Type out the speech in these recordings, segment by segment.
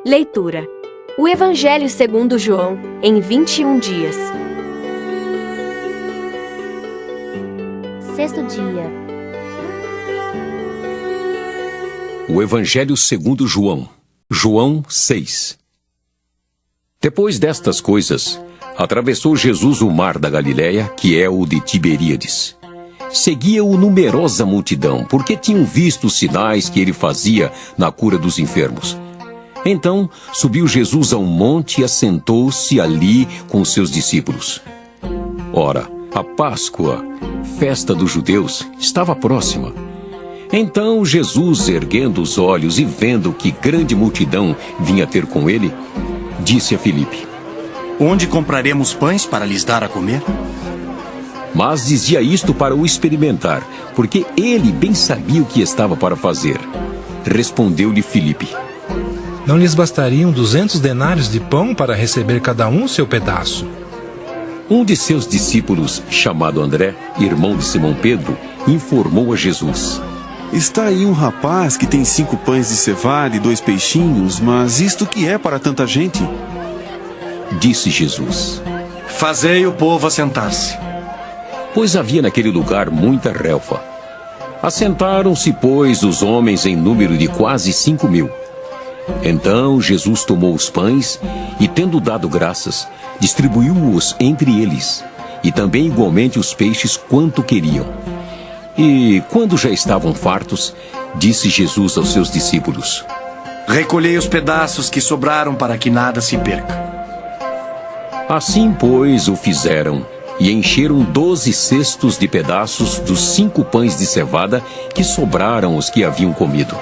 Leitura: O Evangelho segundo João, em 21 dias. Sexto dia. O Evangelho segundo João. João 6. Depois destas coisas, atravessou Jesus o mar da Galileia, que é o de Tiberíades. Seguia-o numerosa multidão, porque tinham visto os sinais que ele fazia na cura dos enfermos. Então, subiu Jesus a um monte e assentou-se ali com os seus discípulos. Ora, a Páscoa, festa dos judeus, estava próxima. Então Jesus, erguendo os olhos e vendo que grande multidão vinha ter com ele, disse a Filipe: Onde compraremos pães para lhes dar a comer? Mas dizia isto para o experimentar, porque ele bem sabia o que estava para fazer. Respondeu-lhe Filipe: Não lhes bastariam 200 denários de pão para receber cada um seu pedaço? Um de seus discípulos, chamado André, irmão de Simão Pedro, informou a Jesus: Está aí um rapaz que tem 5 pães de cevada e 2 peixinhos, mas isto que é para tanta gente? Disse Jesus: Fazei o povo assentar-se. Pois havia naquele lugar muita relva. Assentaram-se, pois, os homens em número de quase 5.000. Então Jesus tomou os pães e, tendo dado graças, distribuiu-os entre eles, e também igualmente os peixes quanto queriam. E, quando já estavam fartos, disse Jesus aos seus discípulos: Recolhei os pedaços que sobraram para que nada se perca. Assim, pois, o fizeram, e encheram 12 cestos de pedaços dos 5 pães de cevada que sobraram os que haviam comido.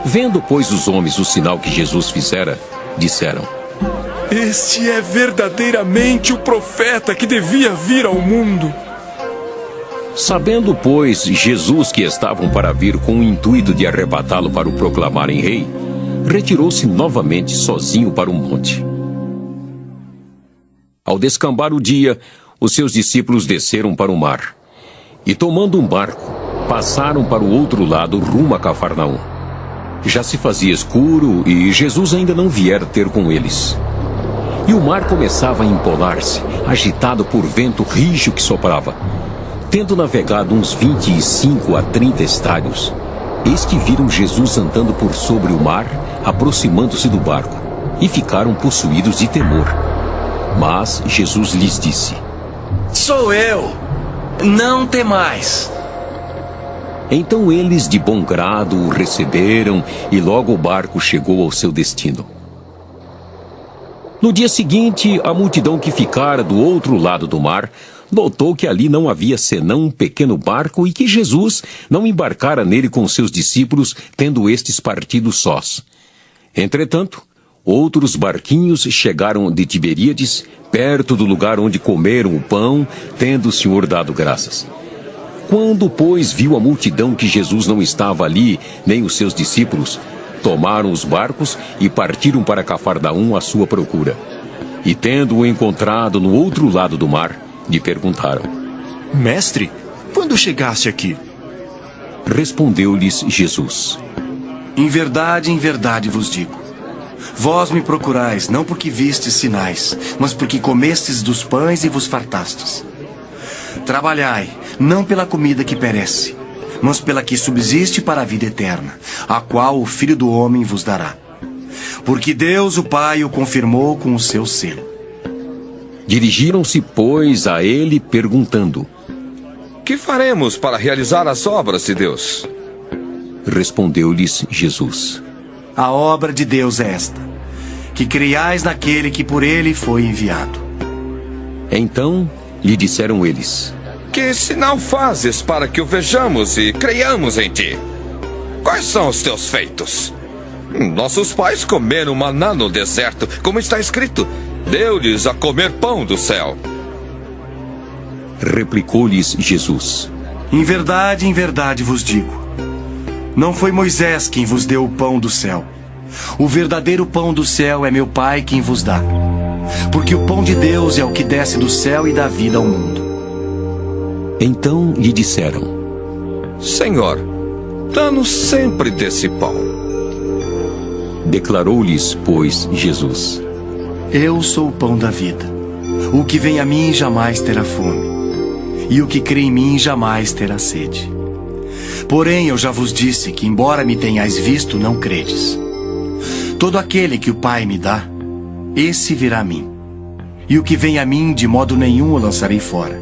Vendo, pois, os homens o sinal que Jesus fizera, disseram: Este é verdadeiramente o profeta que devia vir ao mundo. Sabendo, pois, Jesus que estavam para vir com o intuito de arrebatá-lo para o proclamarem rei, retirou-se novamente sozinho para um monte. Ao descambar o dia, os seus discípulos desceram para o mar, e tomando um barco, passaram para o outro lado rumo a Cafarnaum. Já se fazia escuro e Jesus ainda não viera ter com eles. E o mar começava a empolar-se, agitado por vento rijo que soprava. Tendo navegado uns 25 a 30 estádios, eis que viram Jesus andando por sobre o mar, aproximando-se do barco, e ficaram possuídos de temor. Mas Jesus lhes disse: Sou eu, não temais. Então eles de bom grado o receberam, e logo o barco chegou ao seu destino. No dia seguinte, a multidão que ficara do outro lado do mar notou que ali não havia senão um pequeno barco e que Jesus não embarcara nele com seus discípulos, tendo estes partido sós. Entretanto, outros barquinhos chegaram de Tiberíades, perto do lugar onde comeram o pão, tendo o Senhor dado graças. Quando, pois, viu a multidão que Jesus não estava ali, nem os seus discípulos, tomaram os barcos e partiram para Cafarnaum à sua procura. E tendo-o encontrado no outro lado do mar, lhe perguntaram: Mestre, quando chegaste aqui? Respondeu-lhes Jesus: Em verdade vos digo, vós me procurais não porque vistes sinais, mas porque comestes dos pães e vos fartastes. Trabalhai, não pela comida que perece, mas pela que subsiste para a vida eterna, a qual o Filho do Homem vos dará. Porque Deus, o Pai, o confirmou com o seu selo. Dirigiram-se, pois, a ele, perguntando: Que faremos para realizar as obras de Deus? Respondeu-lhes Jesus: A obra de Deus é esta, que creiais naquele que por ele foi enviado. Então lhe disseram eles: Que sinal fazes para que o vejamos e creiamos em ti? Quais são os teus feitos? Nossos pais comeram maná no deserto, como está escrito: deu-lhes a comer pão do céu. Replicou-lhes Jesus: Em verdade vos digo, não foi Moisés quem vos deu o pão do céu. O verdadeiro pão do céu é meu Pai quem vos dá. Porque o pão de Deus é o que desce do céu e dá vida ao mundo. Então lhe disseram: Senhor, dá-nos sempre desse pão. Declarou-lhes, pois, Jesus: Eu sou o pão da vida. O que vem a mim jamais terá fome, e o que crê em mim jamais terá sede. Porém, eu já vos disse que, embora me tenhais visto, não credes. Todo aquele que o Pai me dá, esse virá a mim. E o que vem a mim, de modo nenhum o lançarei fora.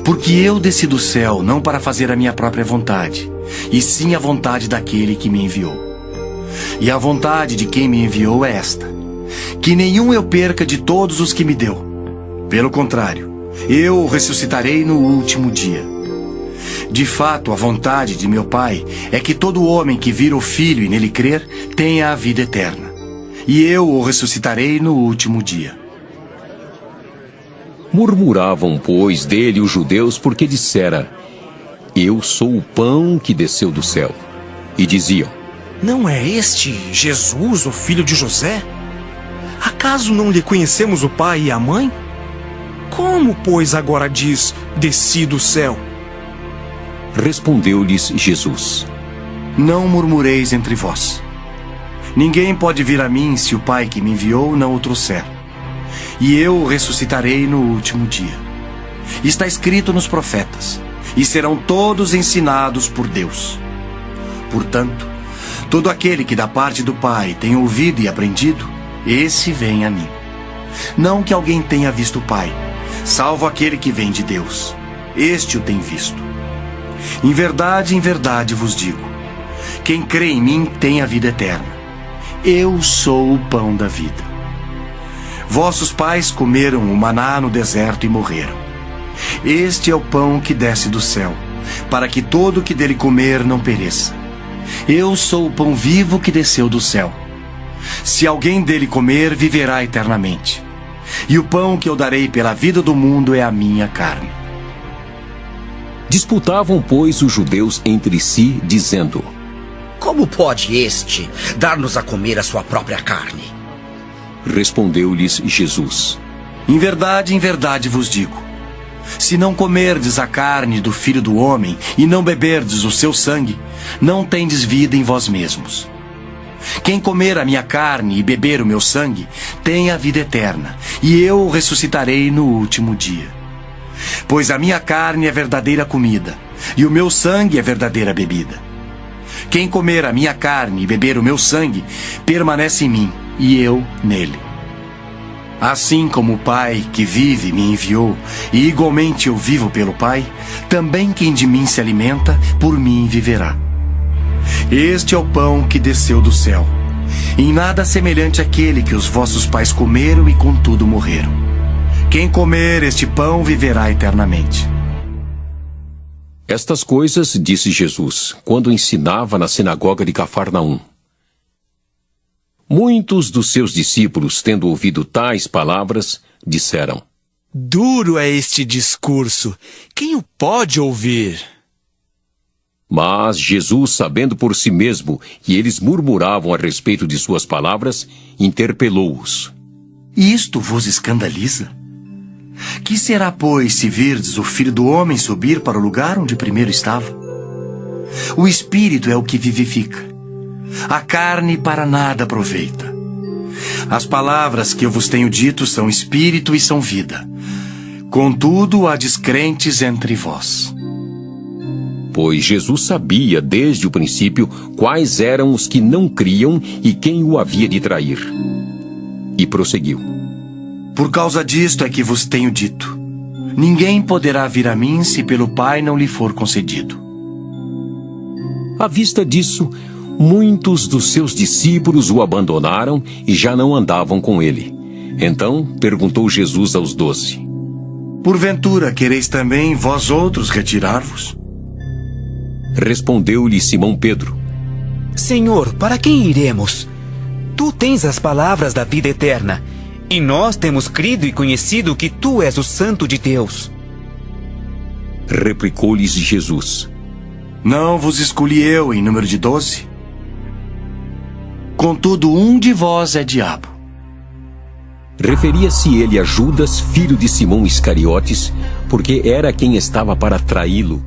Porque eu desci do céu não para fazer a minha própria vontade, e sim a vontade daquele que me enviou. E a vontade de quem me enviou é esta: que nenhum eu perca de todos os que me deu. Pelo contrário, eu o ressuscitarei no último dia. De fato, a vontade de meu Pai é que todo homem que vir o Filho e nele crer tenha a vida eterna. E eu o ressuscitarei no último dia. Murmuravam, pois, dele os judeus, porque dissera: Eu sou o pão que desceu do céu. E diziam: Não é este Jesus, o filho de José? Acaso não lhe conhecemos o pai e a mãe? Como, pois, agora diz: desci do céu? Respondeu-lhes Jesus: Não murmureis entre vós. Ninguém pode vir a mim se o Pai que me enviou não o trouxer. E eu o ressuscitarei no último dia. Está escrito nos profetas: e serão todos ensinados por Deus. Portanto, todo aquele que da parte do Pai tem ouvido e aprendido, esse vem a mim. Não que alguém tenha visto o Pai, salvo aquele que vem de Deus. Este o tem visto. Em verdade vos digo: quem crê em mim tem a vida eterna. Eu sou o pão da vida. Vossos pais comeram o maná no deserto e morreram. Este é o pão que desce do céu, para que todo o que dele comer não pereça. Eu sou o pão vivo que desceu do céu. Se alguém dele comer, viverá eternamente. E o pão que eu darei pela vida do mundo é a minha carne. Disputavam, pois, os judeus entre si, dizendo: Como pode este dar-nos a comer a sua própria carne? Respondeu-lhes Jesus: em verdade vos digo: se não comerdes a carne do Filho do Homem e não beberdes o seu sangue, não tendes vida em vós mesmos. Quem comer a minha carne e beber o meu sangue, tem a vida eterna, e eu o ressuscitarei no último dia. Pois a minha carne é verdadeira comida, e o meu sangue é verdadeira bebida. Quem comer a minha carne e beber o meu sangue, permanece em mim, e eu nele. Assim como o Pai que vive me enviou, e igualmente eu vivo pelo Pai, também quem de mim se alimenta, por mim viverá. Este é o pão que desceu do céu, em nada semelhante àquele que os vossos pais comeram e contudo morreram. Quem comer este pão viverá eternamente. Estas coisas disse Jesus, quando ensinava na sinagoga de Cafarnaum. Muitos dos seus discípulos, tendo ouvido tais palavras, disseram: Duro é este discurso. Quem o pode ouvir? Mas Jesus, sabendo por si mesmo que eles murmuravam a respeito de suas palavras, interpelou-os: Isto vos escandaliza? Que será, pois, se virdes o Filho do Homem subir para o lugar onde primeiro estava? O Espírito é o que vivifica. A carne para nada aproveita. As palavras que eu vos tenho dito são espírito e são vida. Contudo, há descrentes entre vós. Pois Jesus sabia desde o princípio quais eram os que não criam e quem o havia de trair. E prosseguiu: Por causa disto é que vos tenho dito: ninguém poderá vir a mim se pelo Pai não lhe for concedido. À vista disso, muitos dos seus discípulos o abandonaram e já não andavam com ele. Então perguntou Jesus aos 12: Porventura quereis também vós outros retirar-vos? Respondeu-lhe Simão Pedro: Senhor, para quem iremos? Tu tens as palavras da vida eterna, e nós temos crido e conhecido que tu és o Santo de Deus. Replicou-lhes Jesus: Não vos escolhi eu em número de 12? Contudo, um de vós é diabo. Referia-se ele a Judas, filho de Simão Iscariotes, porque era quem estava para traí-lo.